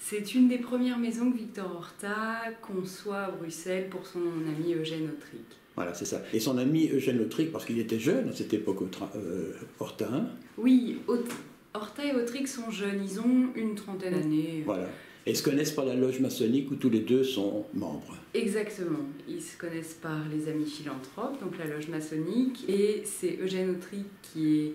C'est une des premières maisons que Victor Horta conçoit à Bruxelles pour son ami Eugène Autric. Voilà, c'est ça. Et son ami Eugène Autric, parce qu'il était jeune à cette époque, Horta. Hein. Oui, Horta et Autric sont jeunes, ils ont une trentaine d'années. Voilà. Et ils se connaissent par la loge maçonnique où tous les deux sont membres. Exactement. Ils se connaissent par les Amis Philanthropes, donc la loge maçonnique. Et c'est Eugène Autric qui est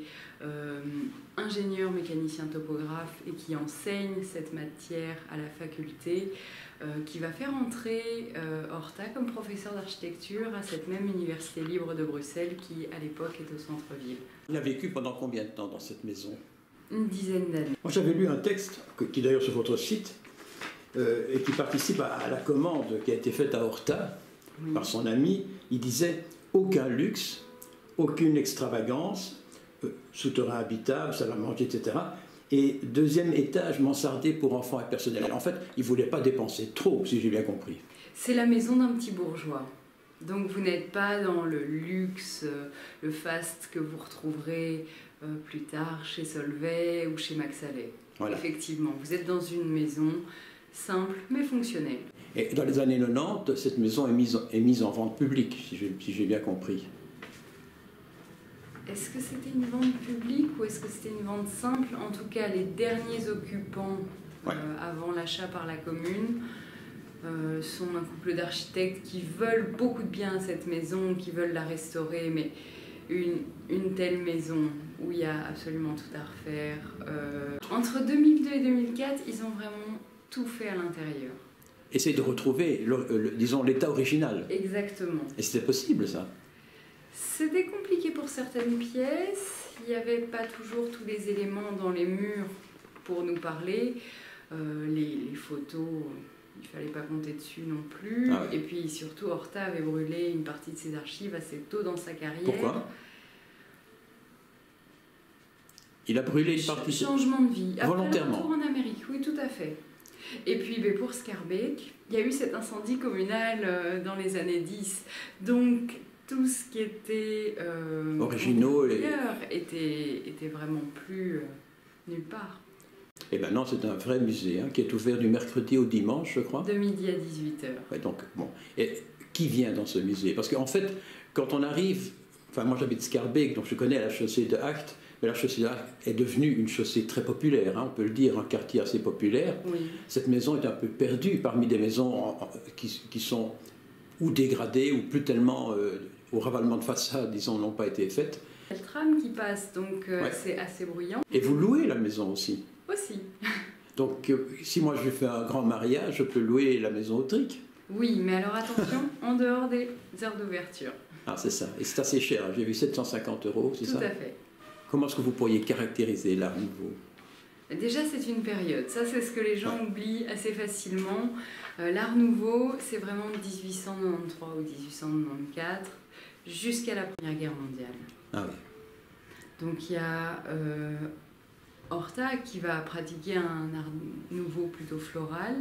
ingénieur mécanicien topographe et qui enseigne cette matière à la faculté, qui va faire entrer Horta comme professeur d'architecture à cette même université libre de Bruxelles qui, à l'époque, est au centre-ville. Il a vécu pendant combien de temps dans cette maison? Une dizaine d'années. Moi, j'avais lu un texte, qui est d'ailleurs sur votre site, et qui participe à la commande qui a été faite à Horta par son ami. Il disait « aucun luxe, aucune extravagance, souterrain habitable, salle à manger, etc. Et deuxième étage mansardé pour enfants et personnel. » En fait, il ne voulait pas dépenser trop, si j'ai bien compris. C'est la maison d'un petit bourgeois. Donc vous n'êtes pas dans le luxe, le faste que vous retrouverez plus tard chez Solvay ou chez Max Allais. Voilà. Effectivement, vous êtes dans une maison simple mais fonctionnelle. Et dans les années 90, cette maison est mise en vente publique, si j'ai bien compris. Est-ce que c'était une vente publique ou est-ce que c'était une vente simple? En tout cas, les derniers occupants avant l'achat par la commune sont un couple d'architectes qui veulent beaucoup de bien à cette maison, qui veulent la restaurer, mais une telle maison où il y a absolument tout à refaire. Entre 2002 et 2004, ils ont vraiment tout fait à l'intérieur. Essayer de retrouver, disons, l'état original. Exactement. Et c'était possible, ça? C'était compliqué pour certaines pièces. Il n'y avait pas toujours tous les éléments dans les murs pour nous parler. Les photos, il ne fallait pas compter dessus non plus. Ah ouais. Et puis surtout, Horta avait brûlé une partie de ses archives assez tôt dans sa carrière. Pourquoi? Il a brûlé une partie. Changement de vie. Volontairement. Après un retour en Amérique, oui, tout à fait. Et puis pour Schaerbeek, il y a eu cet incendie communal dans les années 10. Donc tout ce qui était originaux était vraiment plus nulle part. Et maintenant c'est un vrai musée qui est ouvert du mercredi au dimanche, je crois. De midi à 18h. Ouais, donc, bon. Et qui vient dans ce musée? Parce qu'en fait, quand on arrive, enfin moi j'habite Schaerbeek, donc je connais la chaussée de Acht, mais la chaussée de Acht est devenue une chaussée très populaire, on peut le dire, un quartier assez populaire. Oui. Cette maison est un peu perdue parmi des maisons qui sont ou dégradées ou plus tellement au ravalement de façade, disons, n'ont pas été faites. Il y a le tram qui passe, donc c'est assez bruyant. Et vous louez la maison aussi? Aussi. Donc si moi je fais un grand mariage, je peux louer la maison Autric? Oui, mais alors attention, en dehors des heures d'ouverture. Ah c'est ça, et c'est assez cher, j'ai vu 750 €, c'est ça? Tout à fait. Comment est-ce que vous pourriez caractériser l'Art Nouveau? Déjà, c'est une période. Ça, c'est ce que les gens oublient assez facilement. L'Art Nouveau, c'est vraiment 1893 ou 1894, jusqu'à la Première Guerre mondiale. Ah oui. Donc, il y a Horta qui va pratiquer un Art Nouveau plutôt floral,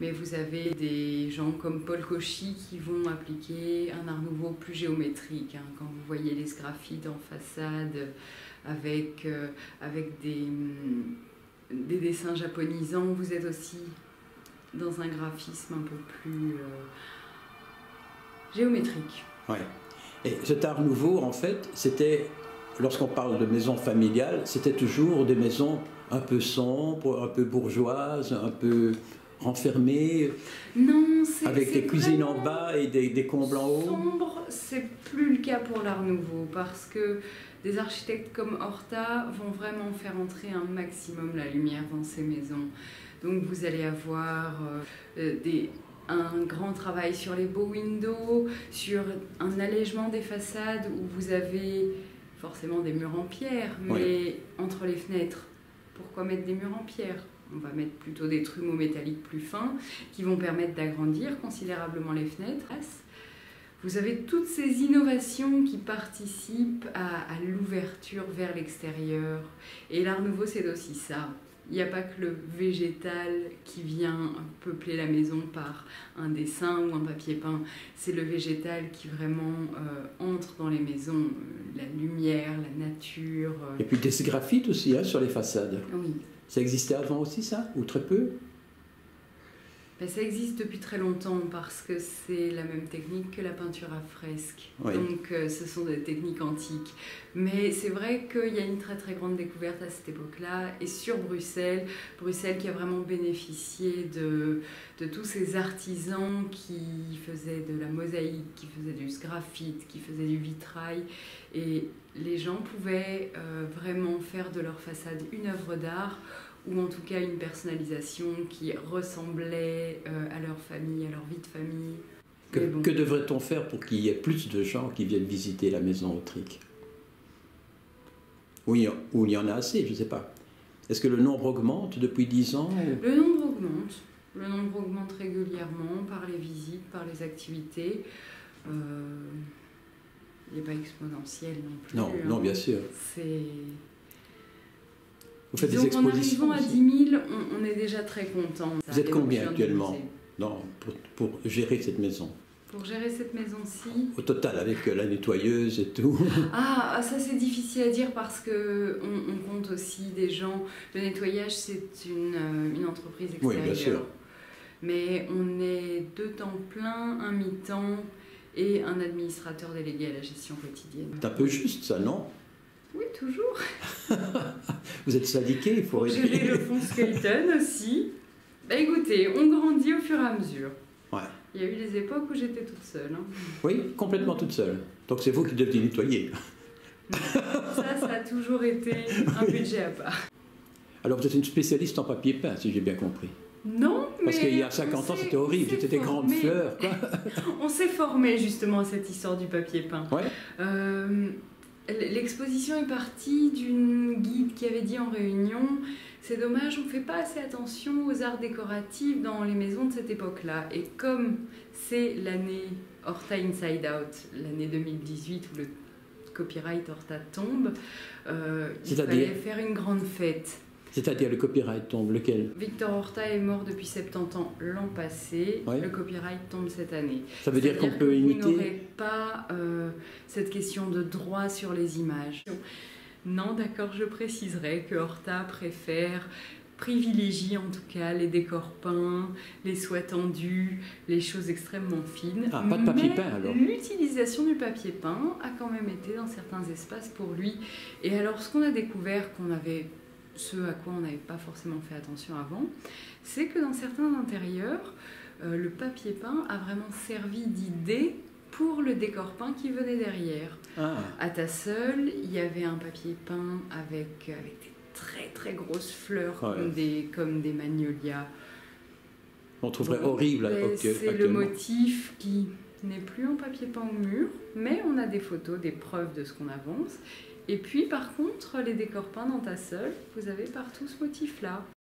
mais vous avez des gens comme Paul Cauchy qui vont appliquer un Art Nouveau plus géométrique. Quand vous voyez les sgraffites en façade, avec des dessins japonisants, vous êtes aussi dans un graphisme un peu plus géométrique. Ouais. Et cet art nouveau, en fait, c'était, lorsqu'on parle de maisons familiales, c'était toujours des maisons un peu sombres, un peu bourgeoises, un peu renfermées. Non, avec des cuisines en bas et des combles en haut. Sombre, c'est plus le cas pour l'art nouveau, parce que des architectes comme Horta vont vraiment faire entrer un maximum la lumière dans ces maisons. Donc vous allez avoir un grand travail sur les beaux windows, sur un allègement des façades où vous avez forcément des murs en pierre, mais entre les fenêtres, pourquoi mettre des murs en pierre? On va mettre plutôt des trumeaux métalliques plus fins qui vont permettre d'agrandir considérablement les fenêtres. Vous avez toutes ces innovations qui participent à l'ouverture vers l'extérieur. Et l'art nouveau, c'est aussi ça. Il n'y a pas que le végétal qui vient peupler la maison par un dessin ou un papier peint. C'est le végétal qui vraiment entre dans les maisons. La lumière, la nature. Et puis des graphites aussi sur les façades. Oui. Ça existait avant aussi, ça? Ou très peu? Ça existe depuis très longtemps parce que c'est la même technique que la peinture à fresque. Oui. Donc ce sont des techniques antiques. Mais c'est vrai qu'il y a une très très grande découverte à cette époque-là. Et sur Bruxelles, Bruxelles qui a vraiment bénéficié de tous ces artisans qui faisaient de la mosaïque, qui faisaient du sgraffite, qui faisaient du vitrail. Et les gens pouvaient vraiment faire de leur façade une œuvre d'art, ou en tout cas une personnalisation qui ressemblait à leur famille, à leur vie de famille. Que devrait-on faire pour qu'il y ait plus de gens qui viennent visiter la maison Autric? Ou il y en a assez, je ne sais pas. Est-ce que le nombre augmente depuis 10 ans? Le nombre augmente. Le nombre augmente régulièrement par les visites, par les activités. Il n'est pas exponentiel non plus. Non, non, bien sûr. Vous faites des expositions? En arrivant à 10 000, on est déjà très content. Vous êtes combien actuellement pour gérer cette maison? Pour gérer cette maison-ci? Au total, avec la nettoyeuse et tout. Ah, ça c'est difficile à dire parce qu'on compte aussi des gens. Le nettoyage, c'est une entreprise extérieure. Oui, bien sûr. Mais on est 2 temps plein, un mi-temps et un administrateur délégué à la gestion quotidienne. C'est un peu juste ça, non? Oui, toujours. Vous êtes syndiqué, il faut réduire. Gérer le fonds Skeleton aussi. Écoutez, on grandit au fur et à mesure. Ouais. Il y a eu des époques où j'étais toute seule. Oui, complètement toute seule. Donc c'est vous qui devez nettoyer. Ça a toujours été un budget à part. Alors vous êtes une spécialiste en papier peint, si j'ai bien compris. Non, mais... Parce qu'il y a 50 ans, c'était horrible, c'était des grandes fleurs. Quoi. On s'est formé justement à cette histoire du papier peint. Ouais. L'exposition est partie d'une guide qui avait dit en réunion « C'est dommage, on ne fait pas assez attention aux arts décoratifs dans les maisons de cette époque-là. » Et comme c'est l'année Horta Inside Out, l'année 2018 où le copyright Horta tombe, il fallait faire une grande fête. C'est-à-dire le copyright tombe, lequel? Victor Horta est mort depuis 70 ans l'an passé, ouais. Le copyright tombe cette année. Ça veut dire qu'on peut imiter? Vous n'aurez pas cette question de droit sur les images. Non, d'accord, je préciserai que Horta privilégie en tout cas les décors peints, les soies tendues, les choses extrêmement fines. Ah, pas de papier peint alors? L'utilisation du papier peint a quand même été dans certains espaces pour lui. Et alors, ce qu'on a découvert, ce à quoi on n'avait pas forcément fait attention avant, c'est que dans certains intérieurs, le papier peint a vraiment servi d'idée pour le décor peint qui venait derrière. Ah. À Tasseul, il y avait un papier peint avec des très très grosses fleurs, ouais. comme des magnolias. On trouverait horrible. C'est le motif qui n'est plus en papier peint au mur, mais on a des photos, des preuves de ce qu'on avance. Et puis par contre, les décors peints dans Tasseul, vous avez partout ce motif-là.